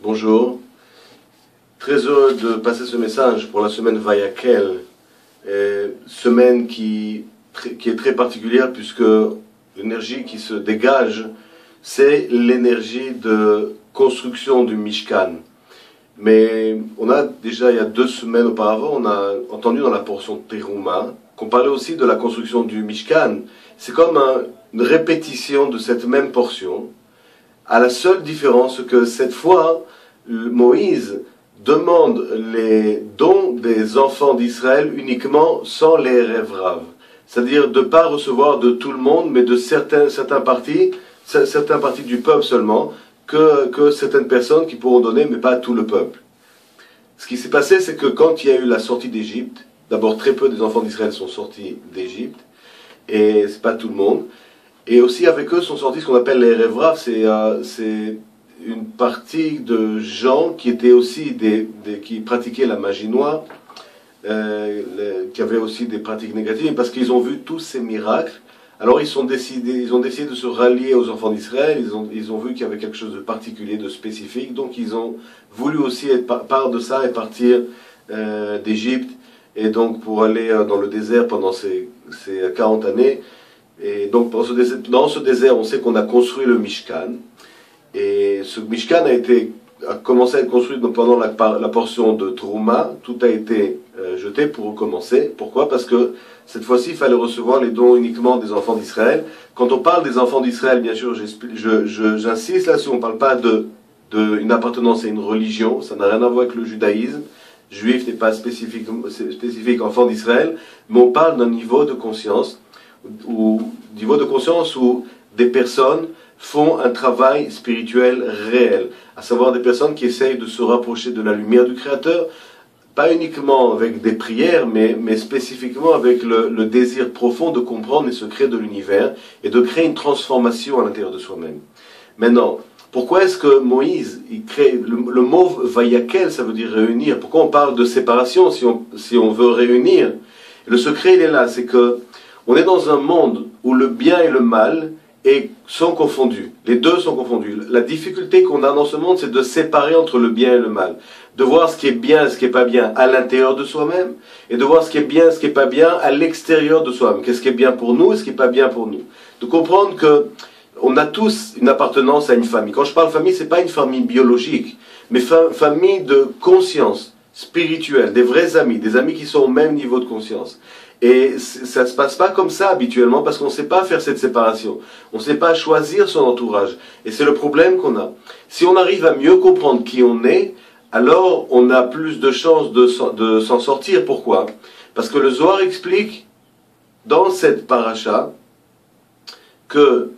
Bonjour, très heureux de passer ce message pour la semaine Vayakel, semaine qui est très particulière puisque l'énergie qui se dégage, c'est l'énergie de construction du Mishkan. Mais on a déjà, il y a 2 semaines auparavant, on a entendu dans la portion Teruma qu'on parlait aussi de la construction du Mishkan. C'est comme une répétition de cette même portion, à la seule différence que cette fois, Moïse demande les dons des enfants d'Israël uniquement sans les rêvraves. C'est-à-dire de ne pas recevoir de tout le monde, mais de certains partis du peuple seulement, que certaines personnes qui pourront donner, mais pas à tout le peuple. Ce qui s'est passé, c'est que quand il y a eu la sortie d'Égypte, d'abord très peu des enfants d'Israël sont sortis d'Égypte, et c'est pas tout le monde, et aussi avec eux sont sortis ce qu'on appelle les rêvraves, c'est une partie de gens qui étaient aussi qui pratiquaient la magie noire, qui avaient aussi des pratiques négatives, parce qu'ils ont vu tous ces miracles. Alors ils ont décidé de se rallier aux enfants d'Israël, ils ont vu qu'il y avait quelque chose de particulier, de spécifique, donc ils ont voulu aussi être part de ça et partir d'Égypte, et donc pour aller dans le désert pendant ces 40 années. Et donc dans ce désert, on sait qu'on a construit le Mishkan, et ce Mishkan a commencé à être construit pendant la portion de Trouma. Tout a été jeté pour recommencer. Pourquoi? Parce que cette fois-ci, il fallait recevoir les dons uniquement des enfants d'Israël. Quand on parle des enfants d'Israël, bien sûr, j'insiste là-dessus, on ne parle pas d'une appartenance à une religion, ça n'a rien à voir avec le judaïsme. Juif n'est pas spécifique enfant d'Israël, mais on parle d'un niveau de conscience, où des personnes font un travail spirituel réel, à savoir des personnes qui essayent de se rapprocher de la lumière du Créateur, pas uniquement avec des prières, mais spécifiquement avec le désir profond de comprendre les secrets de l'univers et de créer une transformation à l'intérieur de soi-même. Maintenant, pourquoi est-ce que Moïse, il crée le mot Vayakel, ça veut dire réunir. Pourquoi on parle de séparation si on veut réunir? Le secret, il est là, c'est que on est dans un monde où le bien et le mal sont confondus. Les deux sont confondus. La difficulté qu'on a dans ce monde, c'est de séparer entre le bien et le mal. De voir ce qui est bien et ce qui n'est pas bien à l'intérieur de soi-même, et de voir ce qui est bien et ce qui n'est pas bien à l'extérieur de soi-même. Qu'est-ce qui est bien pour nous et ce qui n'est pas bien pour nous. De comprendre que on a tous une appartenance à une famille. Quand je parle famille, ce n'est pas une famille biologique, mais famille de conscience spirituelle, des vrais amis, des amis qui sont au même niveau de conscience. Et ça ne se passe pas comme ça habituellement, parce qu'on ne sait pas faire cette séparation. On ne sait pas choisir son entourage. Et c'est le problème qu'on a. Si on arrive à mieux comprendre qui on est, alors on a plus de chances de s'en sortir. Pourquoi? Parce que le Zohar explique, dans cette paracha, que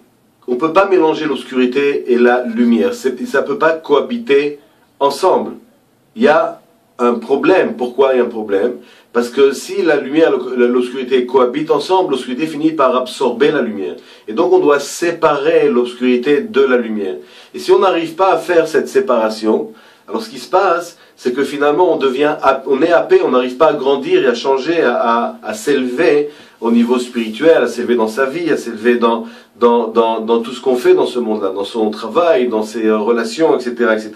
on ne peut pas mélanger l'obscurité et la lumière. Ça ne peut pas cohabiter ensemble. Il y a un problème. Pourquoi il y a un problème? Parce que si la lumière et l'obscurité cohabitent ensemble, l'obscurité finit par absorber la lumière. Et donc on doit séparer l'obscurité de la lumière. Et si on n'arrive pas à faire cette séparation, alors ce qui se passe, c'est que finalement on est happé, on n'arrive pas à grandir et à changer, à s'élever au niveau spirituel, à s'élever dans sa vie, à s'élever dans tout ce qu'on fait dans ce monde-là, dans son travail, dans ses relations, etc., etc.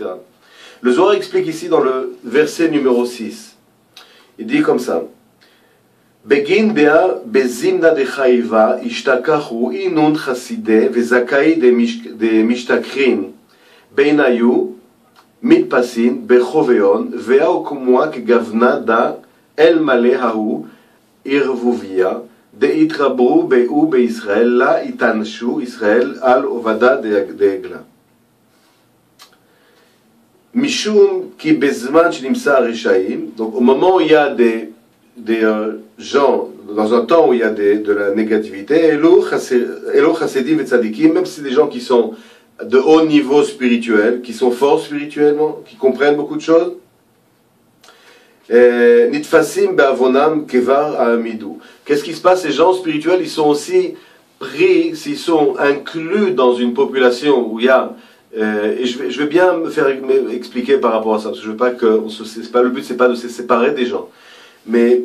Le Zohar explique ici dans le verset numéro 6. Il dit comme ça: Begin dea bezimna de chaiva ishtakahu inun chaside vezakai de mishtakrin beinayu mitpasin bechoveon veau kumua kegavna da el male hahu irvuvia de itrabru beu beIsraël la itanshu Israël al ovada de egla. Mishum ki bezman shnimsa rishaim. Donc au moment où il y a des gens, dans un temps où il y a de la négativité, elo chasedim et tzadikim, même si c'est des gens qui sont de haut niveau spirituel, qui sont forts spirituellement, qui comprennent beaucoup de choses, nitfasim be'avonam kevar ha'amidou. Qu'est-ce qui se passe? Ces gens spirituels, ils sont aussi pris, s'ils sont inclus dans une population où il y a et je vais bien me faire expliquer par rapport à ça, parce que je veux pas le but, c'est pas de se séparer des gens. Mais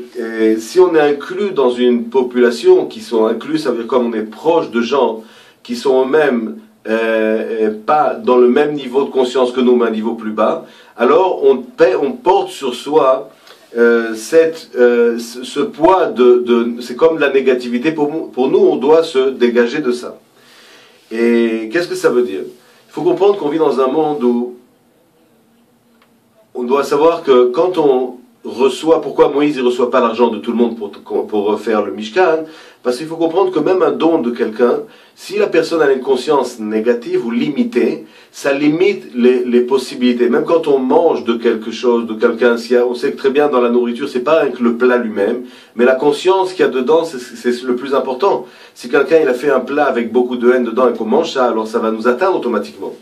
si on est inclus dans une population, qui sont inclus, ça veut dire comme on est proche de gens qui sont eux-mêmes pas dans le même niveau de conscience que nous, mais à un niveau plus bas, alors on porte sur soi ce poids c'est comme la négativité. Pour nous, on doit se dégager de ça. Et qu'est-ce que ça veut dire? Il faut comprendre qu'on vit dans un monde où on doit savoir que quand on reçoit, pourquoi Moïse ne reçoit pas l'argent de tout le monde pour refaire le Mishkan? Parce qu'il faut comprendre que même un don de quelqu'un, si la personne a une conscience négative ou limitée, ça limite les possibilités. Même quand on mange de quelque chose, de quelqu'un, on sait que très bien dans la nourriture, c'est pas que le plat lui-même, mais la conscience qu'il y a dedans, c'est le plus important. Si quelqu'un il a fait un plat avec beaucoup de haine dedans et qu'on mange ça, alors ça va nous atteindre automatiquement.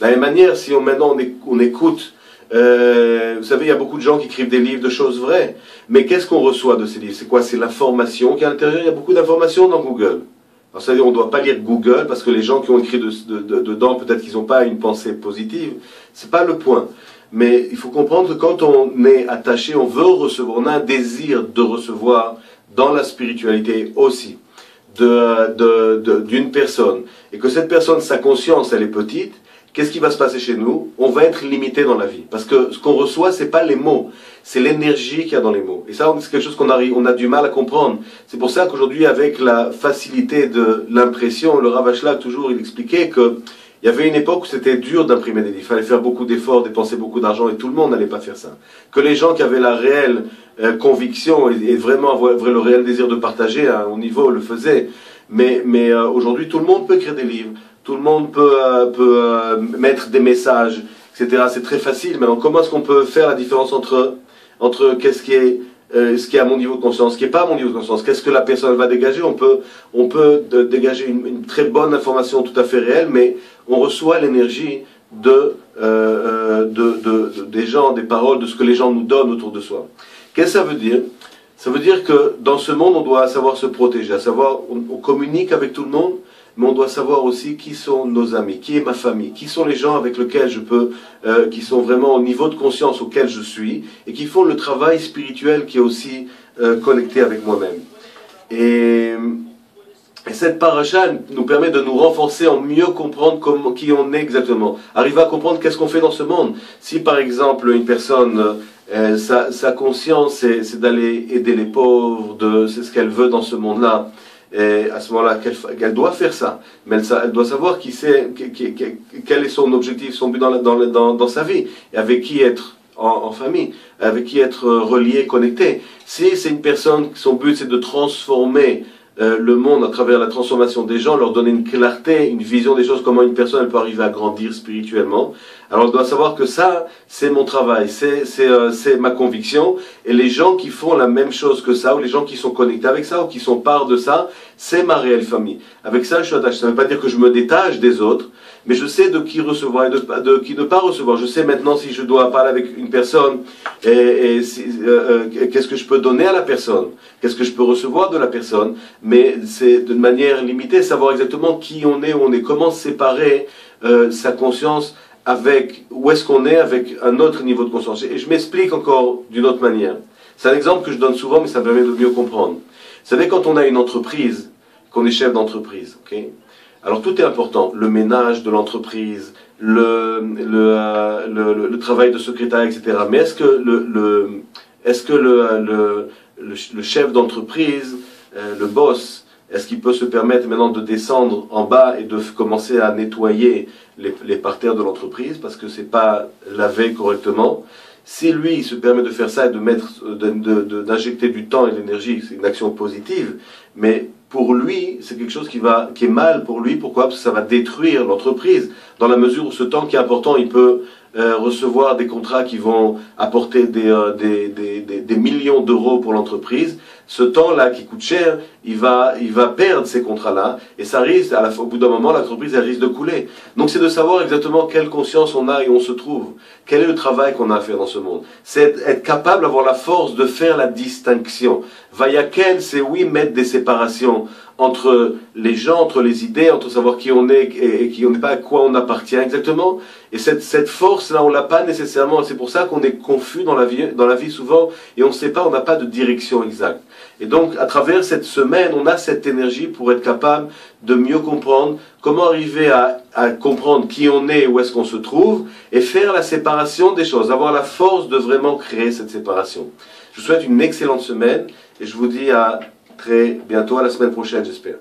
De la même manière, si maintenant on écoute, vous savez, il y a beaucoup de gens qui écrivent des livres de choses vraies. Mais qu'est-ce qu'on reçoit de ces livres? C'est quoi? C'est l'information qui est à l'intérieur. Il y a beaucoup d'informations dans Google. Alors, ça veut dire on ne doit pas lire Google parce que les gens qui ont écrit dedans, peut-être qu'ils n'ont pas une pensée positive. C'est pas le point. Mais il faut comprendre que quand on est attaché, on veut recevoir, on a un désir de recevoir dans la spiritualité aussi d'une personne. Et que cette personne, sa conscience, elle est petite. Qu'est-ce qui va se passer chez nous? On va être limité dans la vie. Parce que ce qu'on reçoit, c'est pas les mots, c'est l'énergie qu'il y a dans les mots. Et ça, c'est quelque chose on a du mal à comprendre. C'est pour ça qu'aujourd'hui, avec la facilité de l'impression, le Rav Ashlag, toujours, il expliquait qu'il y avait une époque où c'était dur d'imprimer des livres. Il fallait faire beaucoup d'efforts, dépenser beaucoup d'argent, et tout le monde n'allait pas faire ça. Que les gens qui avaient la réelle conviction et vraiment le réel désir de partager à un haut niveau le faisaient. Mais aujourd'hui, tout le monde peut écrire des livres. Tout le monde peut mettre des messages, etc. C'est très facile. Maintenant, comment est-ce qu'on peut faire la différence entre ce qui est à mon niveau de conscience, ce qui n'est pas à mon niveau de conscience? Qu'est-ce que la personne va dégager? On peut dégager une très bonne information tout à fait réelle, mais on reçoit l'énergie des gens, des paroles, de ce que les gens nous donnent autour de soi. Qu'est-ce que ça veut dire? Ça veut dire que dans ce monde, on doit savoir se protéger, à savoir, on communique avec tout le monde, mais on doit savoir aussi qui sont nos amis, qui est ma famille, qui sont les gens avec lesquels je peux, qui sont vraiment au niveau de conscience auquel je suis, et qui font le travail spirituel qui est aussi connecté avec moi-même. Et cette paracha nous permet de nous renforcer en mieux comprendre qui on est exactement. Arriver à comprendre qu'est-ce qu'on fait dans ce monde. Si par exemple une personne, sa conscience c'est d'aller aider les pauvres, c'est ce qu'elle veut dans ce monde-là, et à ce moment-là, qu'elle doit faire ça. Mais elle doit savoir quel est son objectif, son but dans sa vie, et avec qui être en famille, avec qui être relié, connecté. Si c'est une personne, son but c'est de transformer le monde à travers la transformation des gens, leur donner une clarté, une vision des choses, comment une personne elle peut arriver à grandir spirituellement. Alors on doit savoir que ça, c'est mon travail, c'est ma conviction, et les gens qui font la même chose que ça, ou les gens qui sont connectés avec ça, ou qui sont part de ça, c'est ma réelle famille. Avec ça, je suis attaché. Ça ne veut pas dire que je me détache des autres, mais je sais de qui recevoir et de qui ne pas recevoir. Je sais maintenant si je dois parler avec une personne, qu'est-ce que je peux donner à la personne, qu'est-ce que je peux recevoir de la personne, mais c'est de manière limitée, savoir exactement qui on est, où on est, comment séparer sa conscience où est-ce qu'on est avec un autre niveau de conscience. Et je m'explique encore d'une autre manière. C'est un exemple que je donne souvent, mais ça me permet de mieux comprendre. Vous savez, quand on a une entreprise, qu'on est chef d'entreprise, ok? Alors tout est important, le ménage de l'entreprise, le travail de secrétariat, etc. Mais est-ce que le chef d'entreprise, le boss, est-ce qu'il peut se permettre maintenant de descendre en bas et de commencer à nettoyer les parterres de l'entreprise parce que c'est pas lavé correctement? Si lui, il se permet de faire ça et d'injecter du temps et de l'énergie, c'est une action positive, mais pour lui, c'est quelque chose qui est mal pour lui. Pourquoi? Parce que ça va détruire l'entreprise. Dans la mesure où ce temps qui est important, il peut recevoir des contrats qui vont apporter des millions d'euros pour l'entreprise. Ce temps-là qui coûte cher, il va perdre ces contrats-là, et ça risque, au bout d'un moment, l'entreprise elle risque de couler. Donc c'est de savoir exactement quelle conscience on a et où on se trouve. Quel est le travail qu'on a à faire dans ce monde? C'est être capable d'avoir la force de faire la distinction. Vayakel, c'est oui, mettre des séparations entre les gens, entre les idées, entre savoir qui on est et qui on n'est pas, à quoi on appartient exactement. Et cette force-là, on l'a pas nécessairement. C'est pour ça qu'on est confus dans la vie souvent, et on ne sait pas, on n'a pas de direction exacte. Et donc, à travers cette semaine, on a cette énergie pour être capable de mieux comprendre comment arriver à comprendre qui on est, où est-ce qu'on se trouve, et faire la séparation des choses, avoir la force de vraiment créer cette séparation. Je vous souhaite une excellente semaine, et je vous dis à très bientôt, à la semaine prochaine, j'espère.